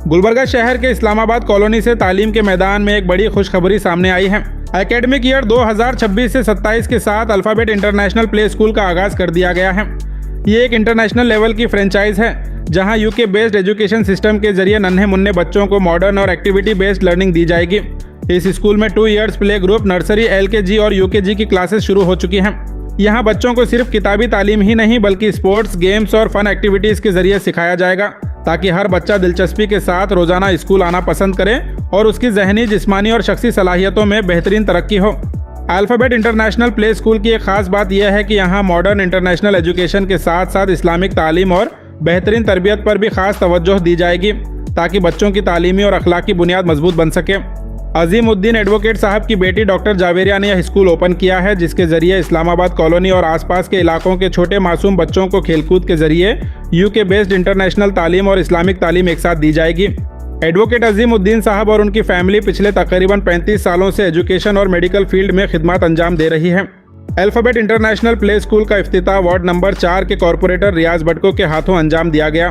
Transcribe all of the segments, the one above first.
गुलबर्गा शहर के इस्लामाबाद कॉलोनी से तालीम के मैदान में एक बड़ी खुशखबरी सामने आई है। एकेडमिक ईयर 2026 से 27 के साथ अल्फाबेट इंटरनेशनल प्ले स्कूल का आगाज कर दिया गया है। ये एक इंटरनेशनल लेवल की फ्रेंचाइज है जहां यूके बेस्ड एजुकेशन सिस्टम के जरिए नन्हे मुन्ने बच्चों को मॉडर्न और एक्टिविटी बेस्ड लर्निंग दी जाएगी। इस स्कूल में 2 years play group, nursery, LKG और UKG की क्लासेस शुरू हो चुकी हैं। यहाँ बच्चों को सिर्फ किताबी तालीम ही नहीं बल्कि स्पोर्ट्स, गेम्स और फन एक्टिविटीज़ के जरिए सिखाया जाएगा ताकि हर बच्चा दिलचस्पी के साथ रोजाना स्कूल आना पसंद करे और उसकी जहनी, जिस्मानी और शख्सी सलाहियतों में बेहतरीन तरक्की हो। अल्फाबेट इंटरनेशनल प्ले स्कूल की एक खास बात यह है कि यहाँ मॉडर्न इंटरनेशनल एजुकेशन के साथ साथ इस्लामिक तालीम और बेहतरीन तरबियत पर भी खास तवज्जो दी जाएगी ताकि बच्चों की तालीमी और अखलाकी बुनियाद मजबूत बन सके। अजीमुद्दीन एडवोकेट साहब की बेटी डॉक्टर जावेरिया ने यह स्कूल ओपन किया है जिसके जरिए इस्लामाबाद कॉलोनी और आसपास के इलाकों के छोटे मासूम बच्चों को खेलकूद के जरिए यूके बेस्ड इंटरनेशनल तालीम और इस्लामिक तालीम एक साथ दी जाएगी। एडवोकेट अजीमुद्दीन साहब और उनकी फैमिली पिछले तकरीबन 35 सालों से एजुकेशन और मेडिकल फील्ड में खिदमत अंजाम दे रही है। अल्फाबेट इंटरनेशनल प्ले स्कूल का इफ्तिताह वार्ड नंबर 4 के कॉरपोरेटर रियाज बटको के हाथों अंजाम दिया गया।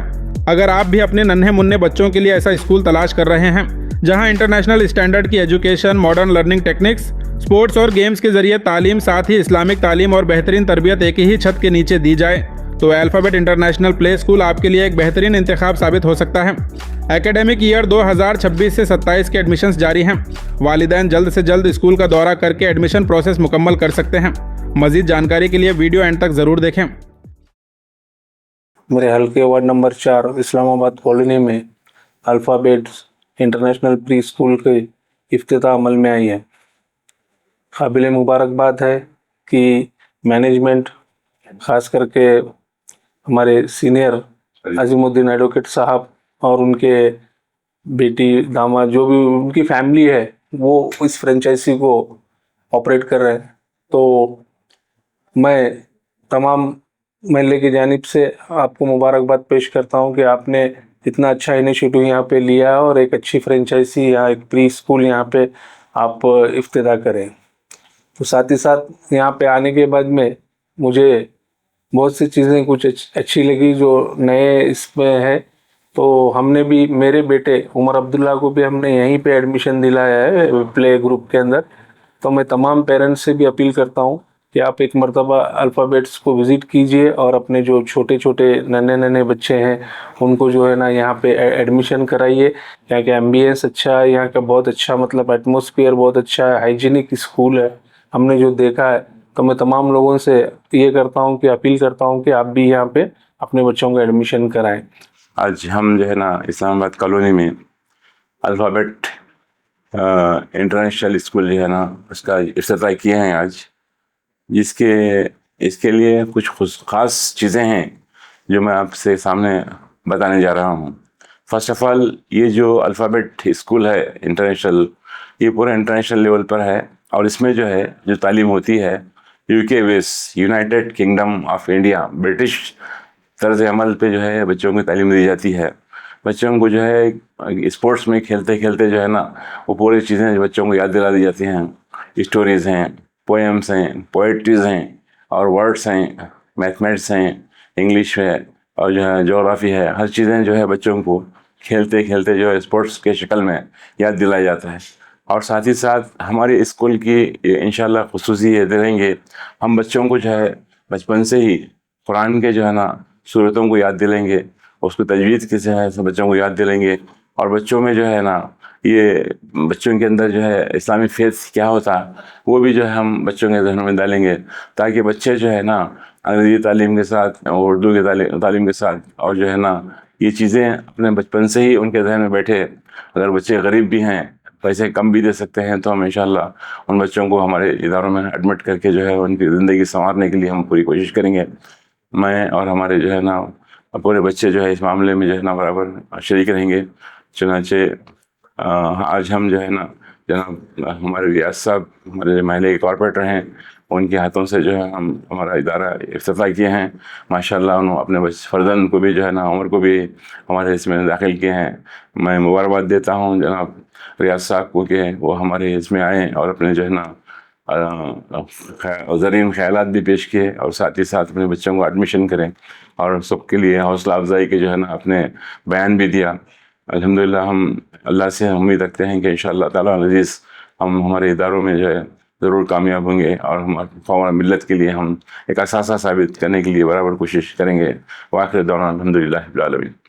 अगर आप भी अपने नन्हे मुन्ने बच्चों के लिए ऐसा स्कूल तलाश कर रहे हैं जहां इंटरनेशनल स्टैंडर्ड की education, modern learning techniques, sports और गेम्स के जरिए तालीम, साथ ही इस्लामिक तालीम और बेहतरीन तरबियत एक ही छत के नीचे दी जाए, तो अल्फाबेट इंटरनेशनल प्ले स्कूल आपके लिए एक बेहतरीन इंतखाब साबित हो सकता है। एकेडमिक ईयर 2026 से 27 के एडमिशन्स जारी हैं। वालिदैन जल्द से जल्द स्कूल का दौरा करके एडमिशन प्रोसेस मुकम्मल कर सकते हैं। मजीद जानकारी के लिए वीडियो एंड तक ज़रूर देखें। मेरे हल्के वार्ड नंबर 4 इस्लामाबाद कॉलोनी में अल्फ़ाबेट इंटरनेशनल प्री स्कूल के इफ्तिताह अमल में आई है। काबिल मुबारकबाद है कि मैनेजमेंट, ख़ास करके हमारे सीनियर अजीमुद्दीन एडवोकेट साहब और उनके बेटी, दामाद, जो भी उनकी फैमिली है, वो इस फ्रेंचाइजी को ऑपरेट कर रहे हैं। तो मैं तमाम महल्ले की जानिब से आपको मुबारकबाद पेश करता हूं कि आपने इतना अच्छा इनिशिएटिव यहाँ पे लिया और एक अच्छी फ्रेंचाइजी या एक प्री स्कूल यहाँ पे आप इफ्तिताह करें। तो साथ ही साथ यहाँ पे आने के बाद में मुझे बहुत सी चीज़ें कुछ अच्छी लगी जो नए इसमें है। तो हमने भी, मेरे बेटे उमर अब्दुल्ला को भी हमने यहीं पे एडमिशन दिलाया है प्ले ग्रुप के अंदर। तो मैं तमाम पेरेंट्स से भी अपील करता हूँ कि आप एक मरतबा अल्फ़ाबेट्स को विज़िट कीजिए और अपने जो छोटे छोटे नन्हे बच्चे हैं उनको जो है ना यहाँ पे एडमिशन कराइए। यहाँ के एम्बियंस अच्छा है, यहाँ का बहुत अच्छा, मतलब एटमॉस्फेयर बहुत अच्छा है, हाइजीनिक स्कूल है हमने जो देखा है। तो मैं तमाम लोगों से ये करता हूँ कि अपील करता हूँ कि आप भी यहाँ पे अपने बच्चों का एडमिशन कराएं। आज हम जो है ना इस्लामाबाद कॉलोनी में अल्फ़ाबेट इंटरनेशनल स्कूल जो है ना उसका इफ्तिताह किए हैं आज, इसके लिए कुछ ख़ास चीज़ें हैं जो मैं आपसे सामने बताने जा रहा हूँ। फर्स्ट ऑफ ऑल, ये जो अल्फ़ाबेट स्कूल है इंटरनेशनल, ये पूरे इंटरनेशनल लेवल पर है और इसमें जो तालीम होती है UK base, United kingdom of India, British तर्ज अमल पे जो है बच्चों को तालीम दी जाती है। बच्चों को जो है स्पोर्ट्स में खेलते खेलते जो है ना वो पूरी चीज़ें बच्चों को याद दिला दी जाती हैं। स्टोरीज़ हैं, पोएम्स हैं, पोइट्रीज़ हैं और वर्ड्स हैं, मैथमेटिक्स हैं, इंग्लिश है और जो है ज्योग्राफी है। हर चीज़ें जो है बच्चों को खेलते खेलते जो है स्पोर्ट्स के शक्ल में याद दिलाया जाता है। और साथ ही साथ हमारे स्कूल की इंशाल्लाह खुसूसी ये देंगे, हम बच्चों को जो है बचपन से ही कुरान के जो है ना सूरतों को याद दिलाएंगे, उसको तजवीज़ के जो है बच्चों को याद दिलाएंगे और बच्चों में जो है ना ये बच्चों के अंदर जो है इस्लामिक फेथ क्या होता है वो भी जो है हम बच्चों के जहनों में डालेंगे ताकि बच्चे जो है ना अंग्रेज़ी तालीम के साथ, उर्दू के तालीम के साथ और जो है ना ये चीज़ें अपने बचपन से ही उनके जहन में बैठे। अगर बच्चे गरीब भी हैं, पैसे कम भी दे सकते हैं, तो हम इंशाल्लाह उन बच्चों को हमारे इदारों में एडमिट करके जो है उनकी ज़िंदगी संवारने के लिए हम पूरी कोशिश करेंगे। मैं और हमारे जो है ना पूरे बच्चे जो है इस मामले में जो है ना बराबर शरीक रहेंगे। चुनांचे आज हम जो है ना जनाब हमारे रियाज साहब, हमारे महल्ले के कॉर्पोरेटर हैं, उनके हाथों से जो है हम हमारा इदारा इफ्तिताह किए हैं। माशाल्लाह उन्होंने अपने फर्जंद को भी जो है ना, उमर को भी हमारे इसमें दाखिल किए हैं। मैं मुबारकबाद देता हूँ जनाब रियाज साहब को कि वो हमारे इसमें आए और अपने जो है ना ज़रीन ख्यालात भी पेश किए और साथ ही साथ अपने बच्चों को एडमिशन करें और सबके लिए हौसला अफजाई के जो है ना अपने बयान भी दिया। الحمدللہ ہم اللہ سے امید رکھتے ہیں کہ انشاءاللہ تعالیٰ عزیز ہم ہمارے اداروں میں جو ہے ضرور کامیاب ہوں گے، اور ہمارے ملت کے لیے ہم ایک اثاثہ ثابت کرنے کے لیے برابر کوشش کریں گے۔ وآخر دعوانا الحمدللہ رب العالمین۔